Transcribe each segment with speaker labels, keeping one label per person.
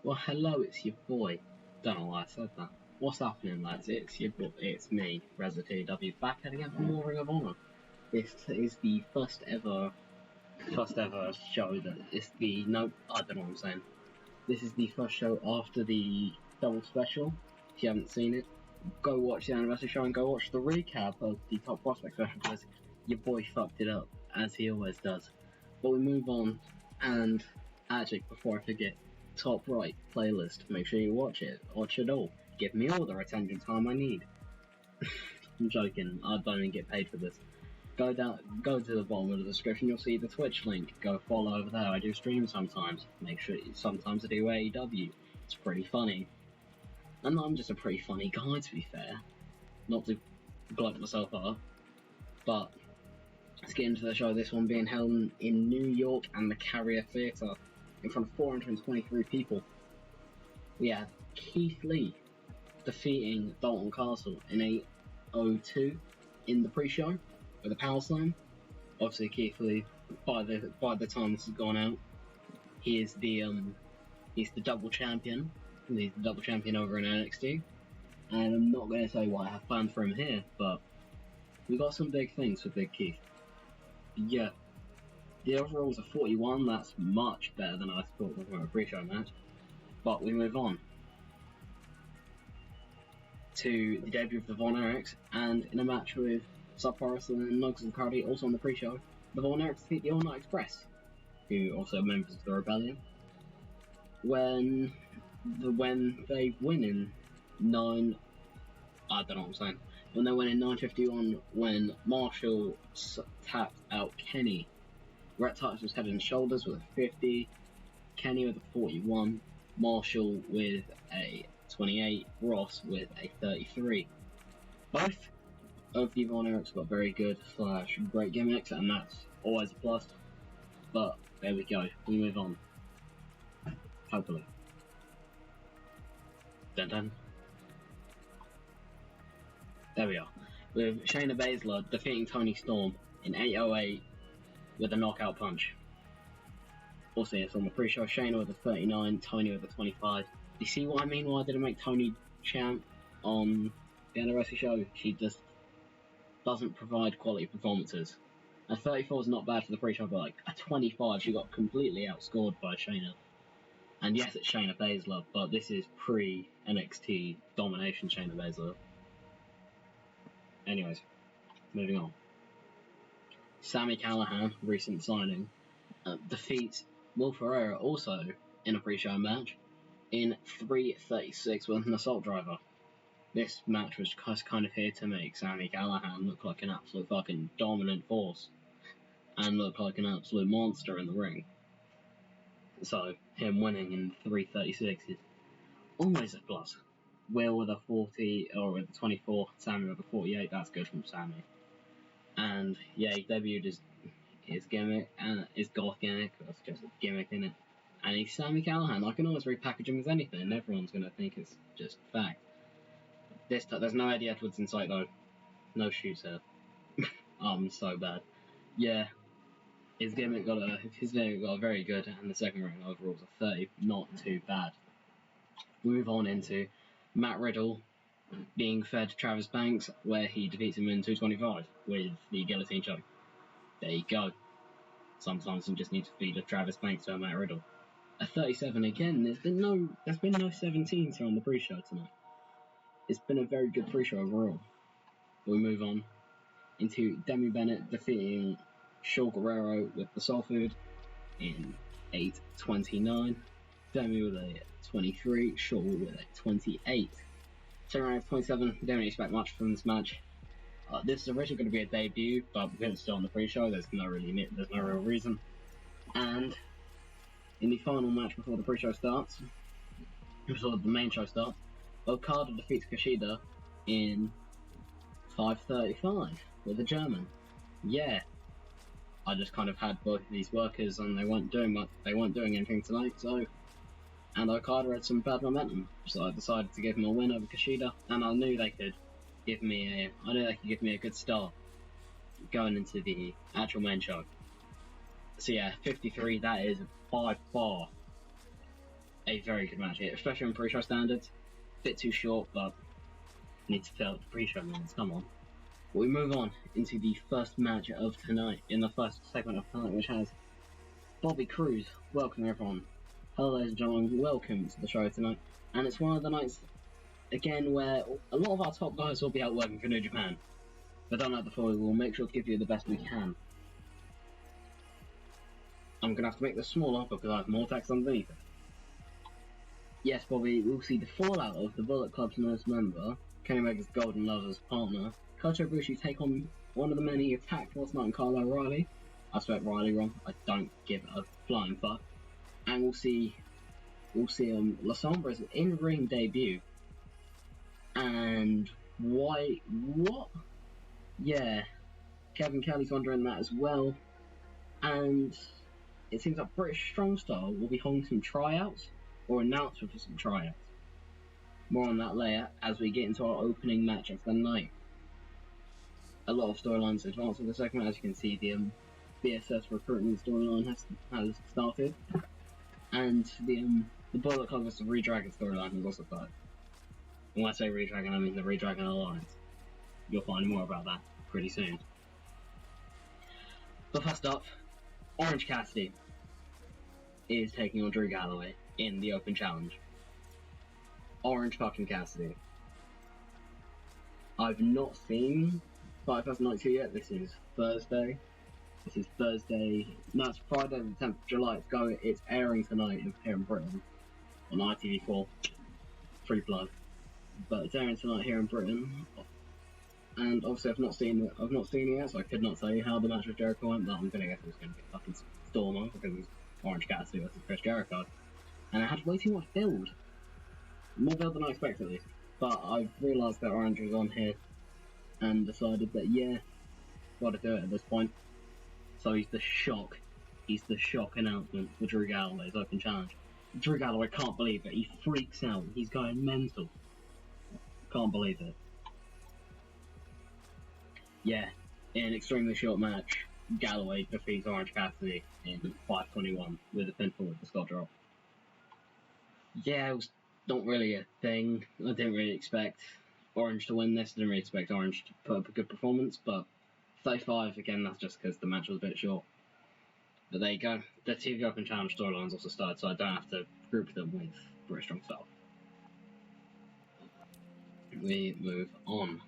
Speaker 1: Well, hello, it's your boy. Don't know why I said that. What's happening, lads? It's your boy. It's me, TEW, back at again for more Ring of Honor. This is the first ever show that is the no. I don't know what I'm saying. This is the first show after the double special. If you haven't seen it, go watch the anniversary show and go watch the recap of the Top Prospect special because your boy fucked it up as he always does. But we move on, and actually, before I forget. Top right playlist, make sure you watch it all, give me all the attention time I need. I'm joking, I don't even get paid for this. Go to the bottom of the description, you'll see the Twitch link, go follow over there. I do stream sometimes, sometimes I do AEW, it's pretty funny. And I'm just a pretty funny guy, to be fair, not to gloat myself up, but let's get into the show. This one being held in New York and the Carrier Theatre in front of 423 people. We have Keith Lee defeating Dalton Castle in a 0-2 in the pre-show with a power slam. Obviously, Keith Lee, by the time this has gone out, he's the double champion. He's the double champion over in NXT, and I'm not going to say what I have planned for him here, but we got some big things for Big Keith. Yeah. The overall was a 41, that's much better than I thought was a pre-show match. But we move on to the debut of the Von Erichs, and in a match with Sub Forrester and Nugs and Cardi, also on the pre-show, the Von Erichs defeat the All Night Express, who are also members of the Rebellion, when they win in 9... I don't know what I'm saying. When they win in 9:51, when Marshall tapped out Kenny. Bret Titus was head and shoulders with a 50, Kenny with a 41, Marshall with a 28, Ross with a 33. Both of the Von Erichs got very good / great gimmicks, and that's always a plus. But there we go, we move on. Hopefully. Dun dun. There we are. With Shayna Baszler defeating Toni Storm in 8:08. With a knockout punch. Also, it's on the pre-show. Shayna with a 39, Toni with a 25. You see what I mean? Why I didn't make Toni champ on the anniversary show? She just doesn't provide quality performances. A 34 is not bad for the pre-show, but like a 25, she got completely outscored by Shayna. And yes, it's Shayna Baszler, but this is pre-NXT domination Shayna Baszler. Anyways, moving on. Sami Callihan, recent signing, defeats Will Ferreira also in a pre-show match in 3:36 with an assault driver. This match was just kind of here to make Sami Callihan look like an absolute fucking dominant force and look like an absolute monster in the ring. So him winning in 3:36 is always a plus. Will with a 40 or with a 24, Sami with a 48. That's good from Sami. And yeah, he debuted his gimmick, and his goth gimmick, that's just a gimmick in it. And he's Sami Callihan. I can always repackage him as anything, everyone's going to think it's just fact. This time, there's no Eddie Edwards in sight though. No shoots here. I'm so bad. Yeah, his gimmick got very good, and the second round overall was a 30, not too bad. Move on into Matt Riddle being fed Travis Banks, where he defeats him in 2:25 with the guillotine choke. There you go. Sometimes you just need to feed a Travis Banks to a Matt Riddle. A 37 again. There's been no 17s here on the pre-show tonight. It's been a very good pre-show overall. We move on into Demi Bennett defeating Shaul Guerrero with the Soul Food in 8:29. Demi with a 23, Shaul with a 28. Second round of 27, don't expect much from this match. This is originally going to be a debut, but because it's still on the pre-show, there's no real reason. And in the final match before the pre-show starts, before the main show starts, Okada defeats Kushida in 5:35 with a German. Yeah, I just kind of had both of these workers, and they weren't doing much. They weren't doing anything tonight, so. And Okada had some bad momentum, so I decided to give him a win over Kushida, and I knew they could give me a good start going into the actual main show. So yeah, 53, that is by far a very good match here, especially in pre-show standards. Bit too short, but need to fill out the pre-show minutes. Come on. We move on into the first match of tonight, in the first segment of tonight, which has Bobby Cruz. Welcome everyone. Hello ladies and gentlemen, welcome to the show tonight. And it's one of the nights, again, where a lot of our top guys will be out working for New Japan. But don't let the fool, we'll make sure to give you the best we can. I'm going to have to make this smaller because I have more text underneath it. Yes, Bobby, we'll see the fallout of the Bullet Club's newest member, Kenny Omega's Golden Lover's partner, Kota Ibushi, take on one of the men he attacked last night in Kyle O'Reilly. I spelled Riley wrong, I don't give a flying fuck. And we'll see La Sombra's in-ring debut. And why, what? Yeah, Kevin Kelly's wondering that as well. And it seems like British Strong Style will be holding some tryouts, or announcement for some tryouts. More on that later as we get into our opening match of the night. A lot of storylines advance in the segment. As you can see, the BSS recruitment storyline has started, and the Bullet Club vs. Redragon storyline has also started. And when I say Redragon, I mean the Redragon Alliance. You'll find more about that pretty soon. But first up, Orange Cassidy is taking on Drew Galloway in the Open Challenge. Orange fucking Cassidy. I've not seen 5092 yet. This is Thursday. No, it's Friday the 10th of July. It's airing tonight here in Britain on ITV4. Free plug. But it's airing tonight here in Britain. And obviously I've not seen it yet, so I could not tell you how the match with Jericho went, but I'm gonna guess it was gonna be a fucking stormer because it's Orange Cassidy versus Chris Jericho. And I had way too much build. More build than I expected at least. But I've realised that Orange was on here and decided that yeah, gotta do it at this point. So he's the shock announcement for Drew Galloway's Open Challenge. Drew Galloway can't believe it, he freaks out, he's going mental. Can't believe it. Yeah, in an extremely short match, Galloway defeats Orange Cassidy in 5:21 with a pinfall with the Scott drop. Yeah, it was not really a thing. I didn't really expect Orange to win this. I didn't really expect Orange to put up a good performance, but 35, again, that's just because the match was a bit short. But there you go. The TV Open Challenge storylines also started, so I don't have to group them with British Strong Style. We move on.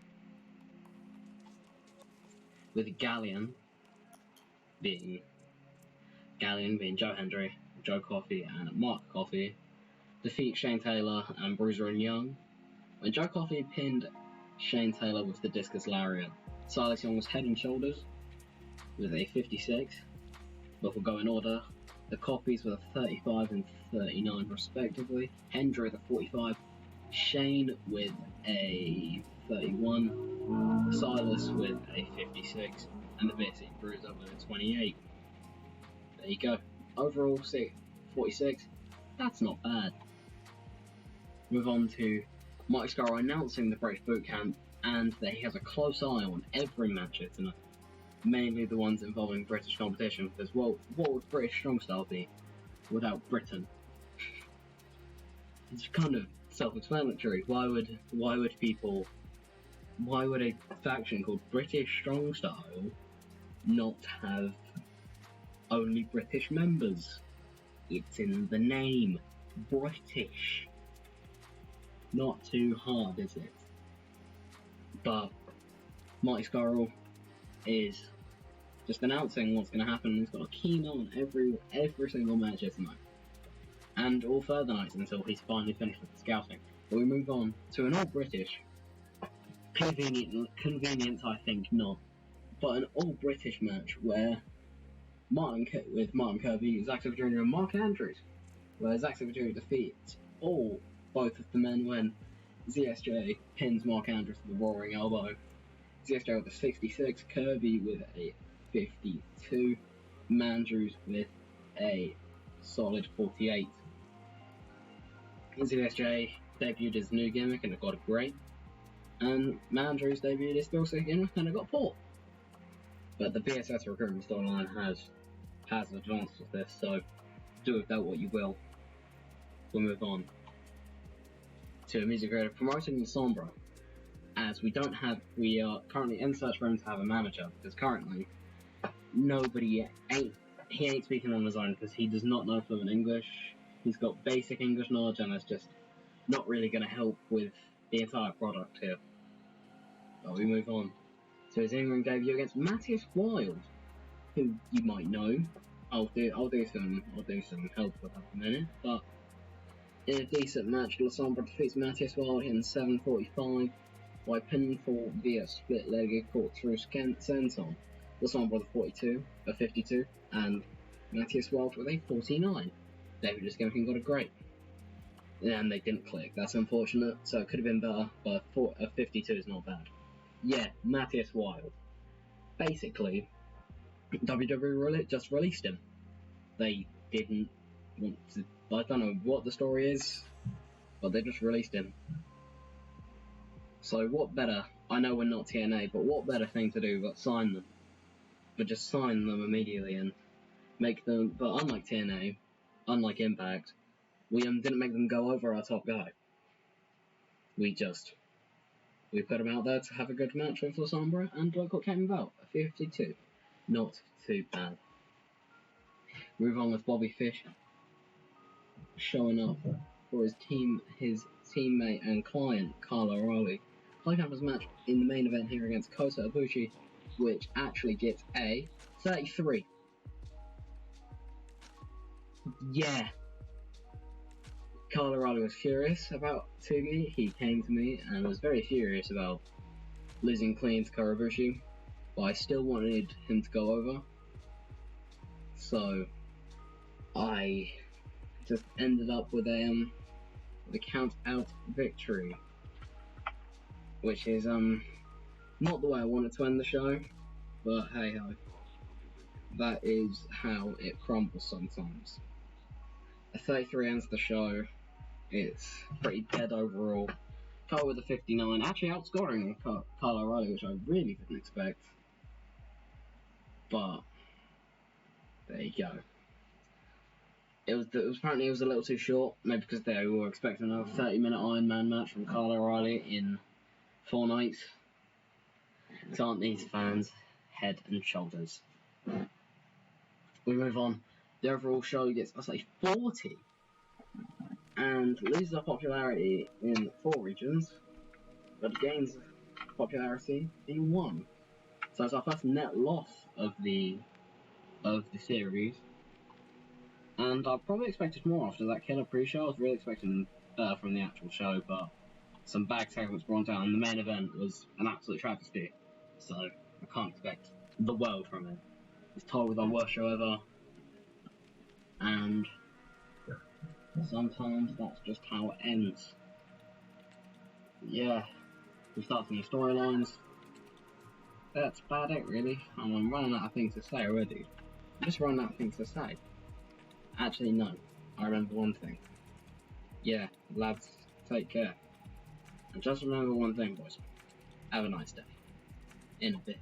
Speaker 1: With Galleon being Joe Hendry, Joe Coffey, and Mark Coffey defeat Shane Taylor and Bruiser and Young. When Joe Coffey pinned Shane Taylor with the discus lariat, Silas Young was head and shoulders with a 56. But we'll go in order. The Coffeys with a 35 and 39 respectively. Hendry with a 45. Shane with a 31. Silas with a 56. And the Bitsy Bruiser with a 28. There you go. Overall, 46. That's not bad. Move on to Mike Scarrow announcing the British Bootcamp, and that he has a close eye on every match here tonight. Mainly the ones involving British competition, because what would British Strong Style be without Britain? It's kind of self-explanatory. Why would a faction called British Strong Style not have only British members? It's in the name. British. Not too hard, is it? But Marty Scurll is just announcing what's going to happen. He's got a keen on every single match here tonight, and all further nights until he's finally finished with the scouting. But we move on to an all-British, convenient I think not, but an all-British match where Martin Kirby, Zack Sabre Jr. and Mark Andrews, where Zack Sabre Jr. defeats both of the men when ZSJ pins Mark Andrews with a roaring elbow. ZSJ with a 66, Kirby with a 52, Mandrews with a solid 48. ZSJ debuted his new gimmick and it got great, and Mandrews debuted his still sick gimmick and it got poor. But the BSS recruitment storyline has advanced with this, so do with that what you will. we move on to a music video promoting the Sombra, as we are currently in search for him to have a manager, because currently he ain't speaking on his own because he does not know fluent English. He's got basic English knowledge, and that's just not really going to help with the entire product here. But we move on to his in-ring debut against Matthias Wilde, who you might know. I'll do some help with that in a minute. But in a decent match, La Sombra defeats Matthias Wilde in 7:45 by pinfall via split-legged corkscrew senton. La Sombra with a 52, and Matthias Wilde with a 49. David just got a great. And they didn't click. That's unfortunate. So it could have been better, but a 52 is not bad. Yeah, Matthias Wilde. Basically, WWE just released him. They didn't want to. I don't know what the story is, but they just released him. So what better? I know we're not TNA, but what better thing to do but sign them? But just sign them immediately and make them. But unlike TNA, unlike Impact, we didn't make them go over our top guy. We put him out there to have a good match with La Sombra, and look what came about, a 52. Not too bad. Move on with Bobby Fish showing up for his teammate and client, Kyle O'Reilly. High Campers match in the main event here against Kota Ibushi, which actually gets a 33. Yeah. Kyle O'Reilly was furious to me. He came to me and was very furious about losing clean to Karabushi, but I still wanted him to go over. So I just ended up with a count out victory, which is not the way I wanted to end the show, but hey ho, that is how it crumbles sometimes. A 33 ends the show. It's pretty dead overall. Kyle with a 59, actually outscoring Kyle O'Reilly, which I really didn't expect. But there you go. Apparently it was a little too short, maybe because they were expecting a 30-minute Iron Man match from Kyle O'Reilly in 4 nights. So aren't these fans head and shoulders? We move on. The overall show gets, I say, 40, and loses our popularity in 4 regions, but gains popularity in 1. So it's our first net loss of the series. And I probably expected more after that killer pre-show. I was really expecting better from the actual show, but some bad segments brought down, and the main event was an absolute travesty. So I can't expect the world from it. It's tied with our worst show ever, and sometimes that's just how it ends. Yeah, we start some storylines. That's about it, really. And I'm running out of things to say already. I'm just running out of things to say. Actually, no. I remember one thing. Yeah, lads, take care. And just remember one thing, boys. Have a nice day. In a bit.